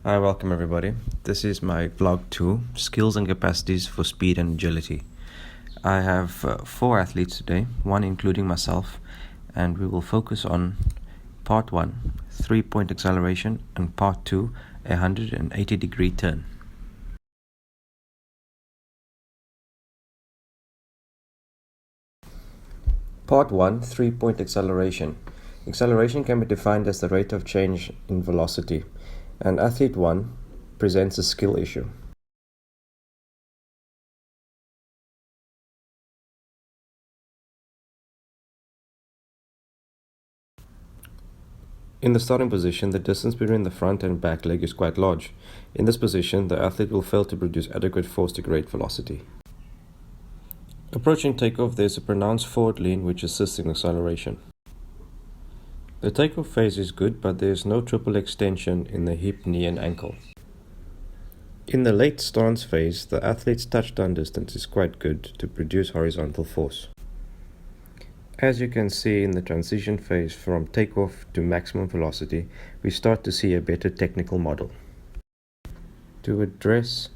Hi, welcome everybody. This is my vlog 2, Skills and Capacities for Speed and Agility. I have 4 athletes today, one including myself, and we will focus on part 1, 3-point acceleration, and part 2, a 180-degree turn. Part 1, 3-point acceleration. Acceleration can be defined as the rate of change in velocity, and athlete 1 presents a skill issue. In the starting position, the distance between the front and back leg is quite large. In this position, the athlete will fail to produce adequate force to create velocity. Approaching takeoff, there is a pronounced forward lean which assists in acceleration. The takeoff phase is good, but there is no triple extension in the hip, knee and ankle. In the late stance phase, the athlete's touchdown distance is quite good to produce horizontal force. As you can see in the transition phase from takeoff to maximum velocity, we start to see a better technical model. To address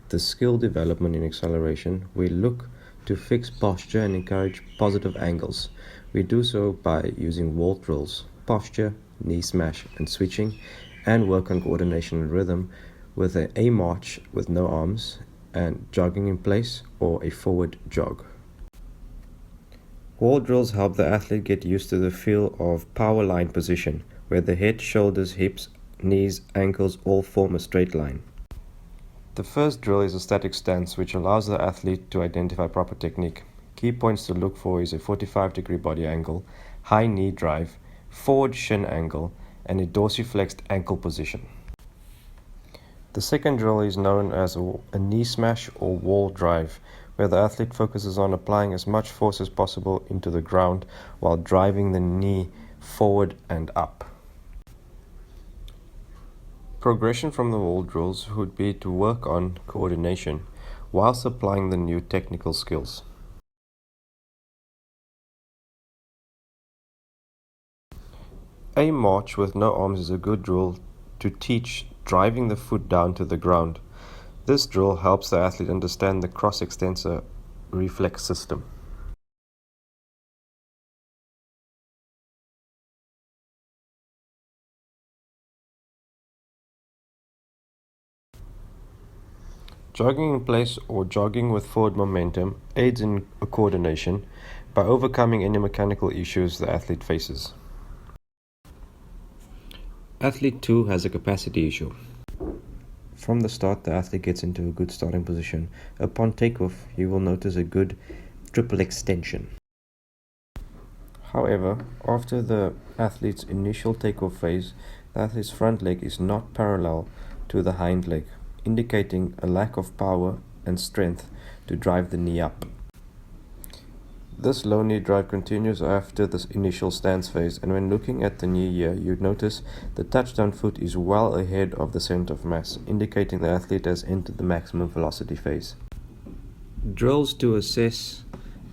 the skill development in acceleration, we look to fix posture and encourage positive angles. We do so by using wall drills, posture, knee smash and switching, and work on coordination and rhythm with an A march with no arms and jogging in place or a forward jog. Wall drills help the athlete get used to the feel of power line position, where the head, shoulders, hips, knees, ankles all form a straight line. The first drill is a static stance, which allows the athlete to identify proper technique. Key points to look for is a 45-degree body angle, high knee drive, forward shin angle, and a dorsiflexed ankle position. The second drill is known as a knee smash or wall drive, where the athlete focuses on applying as much force as possible into the ground while driving the knee forward and up. Progression from the wall drills would be to work on coordination whilst applying the new technical skills. A march with no arms is a good drill to teach driving the foot down to the ground. This drill helps the athlete understand the cross-extensor reflex system. Jogging in place or jogging with forward momentum aids in coordination by overcoming any mechanical issues the athlete faces. Athlete 2 has a capacity issue. From the start, the athlete gets into a good starting position. Upon takeoff, you will notice a good triple extension. However, after the athlete's initial takeoff phase, the athlete's front leg is not parallel to the hind leg, indicating a lack of power and strength to drive the knee up. This low knee drive continues after this initial stance phase, and when looking at the knee here, you notice the touchdown foot is well ahead of the center of mass, indicating the athlete has entered the maximum velocity phase. Drills to assess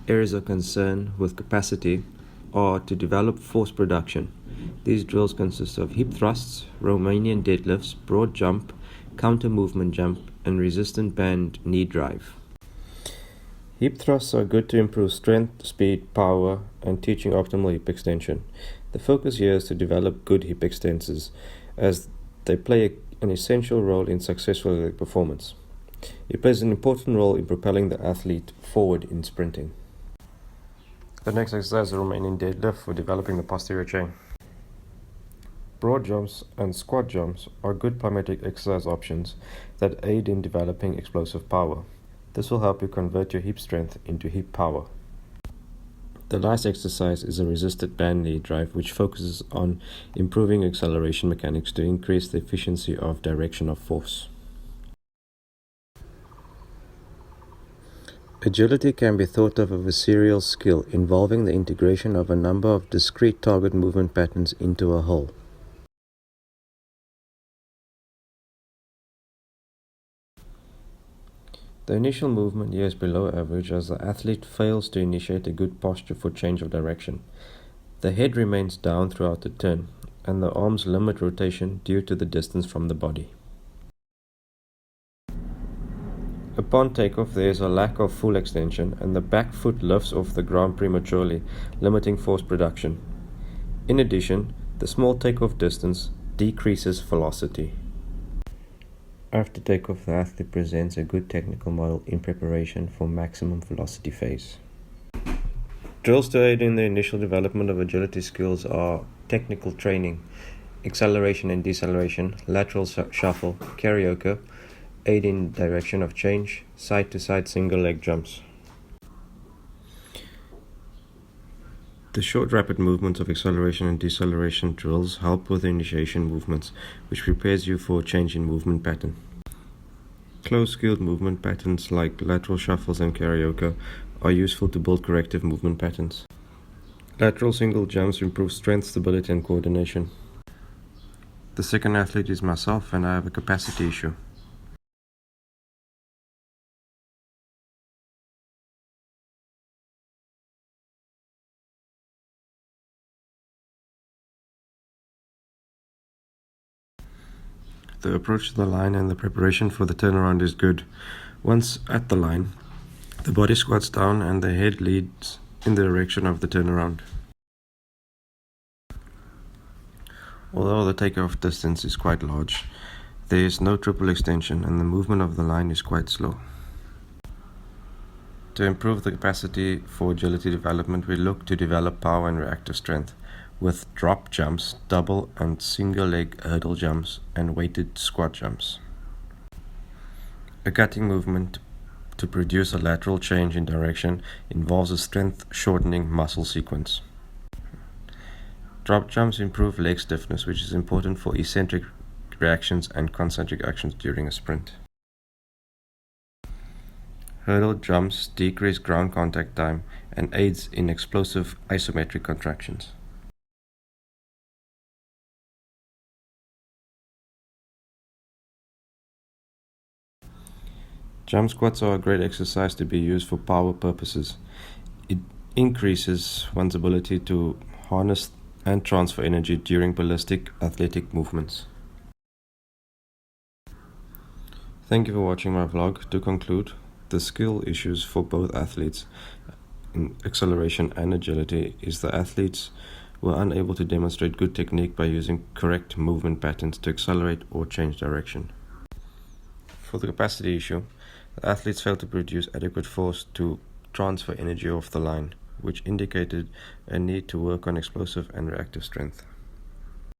areas of concern with capacity are to develop force production. These drills consist of hip thrusts, Romanian deadlifts, broad jump, counter movement jump, and resistant band knee drive. Hip thrusts are good to improve strength, speed, power, and teaching optimal hip extension. The focus here is to develop good hip extensors, as they play an essential role in successful athletic performance. It plays an important role in propelling the athlete forward in sprinting. The next exercise is a Romanian deadlift for developing the posterior chain. Broad jumps and squat jumps are good plyometric exercise options that aid in developing explosive power. This will help you convert your hip strength into hip power. The last exercise is a resisted band knee drive, which focuses on improving acceleration mechanics to increase the efficiency of direction of force. Agility can be thought of as a serial skill involving the integration of a number of discrete target movement patterns into a whole. The initial movement here is below average as the athlete fails to initiate a good posture for change of direction. The head remains down throughout the turn, and the arms limit rotation due to the distance from the body. Upon takeoff, there is a lack of full extension, and the back foot lifts off the ground prematurely, limiting force production. In addition, the small takeoff distance decreases velocity. After takeoff, the athlete presents a good technical model in preparation for maximum velocity phase. Drills to aid in the initial development of agility skills are technical training, acceleration and deceleration, lateral shuffle, karaoke, aid in direction of change, side-to-side single leg jumps. The short rapid movements of acceleration and deceleration drills help with the initiation movements, which prepares you for a change in movement pattern. Close skilled movement patterns like lateral shuffles and karaoke are useful to build corrective movement patterns. Lateral single jumps improve strength, stability and coordination. The second athlete is myself, and I have a capacity issue. The approach to the line and the preparation for the turnaround is good. Once at the line, the body squats down and the head leads in the direction of the turnaround. Although the takeoff distance is quite large, there is no triple extension and the movement of the line is quite slow. To improve the capacity for agility development, we look to develop power and reactive strength with drop jumps, double and single leg hurdle jumps, and weighted squat jumps. A cutting movement to produce a lateral change in direction involves a strength shortening muscle sequence. Drop jumps improve leg stiffness, which is important for eccentric reactions and concentric actions during a sprint. Hurdle jumps decrease ground contact time and aids in explosive isometric contractions. Jump squats are a great exercise to be used for power purposes. It increases one's ability to harness and transfer energy during ballistic athletic movements. Thank you for watching my vlog. To conclude, the skill issues for both athletes in acceleration and agility is the athletes were unable to demonstrate good technique by using correct movement patterns to accelerate or change direction. For the capacity issue, the athletes failed to produce adequate force to transfer energy off the line, which indicated a need to work on explosive and reactive strength.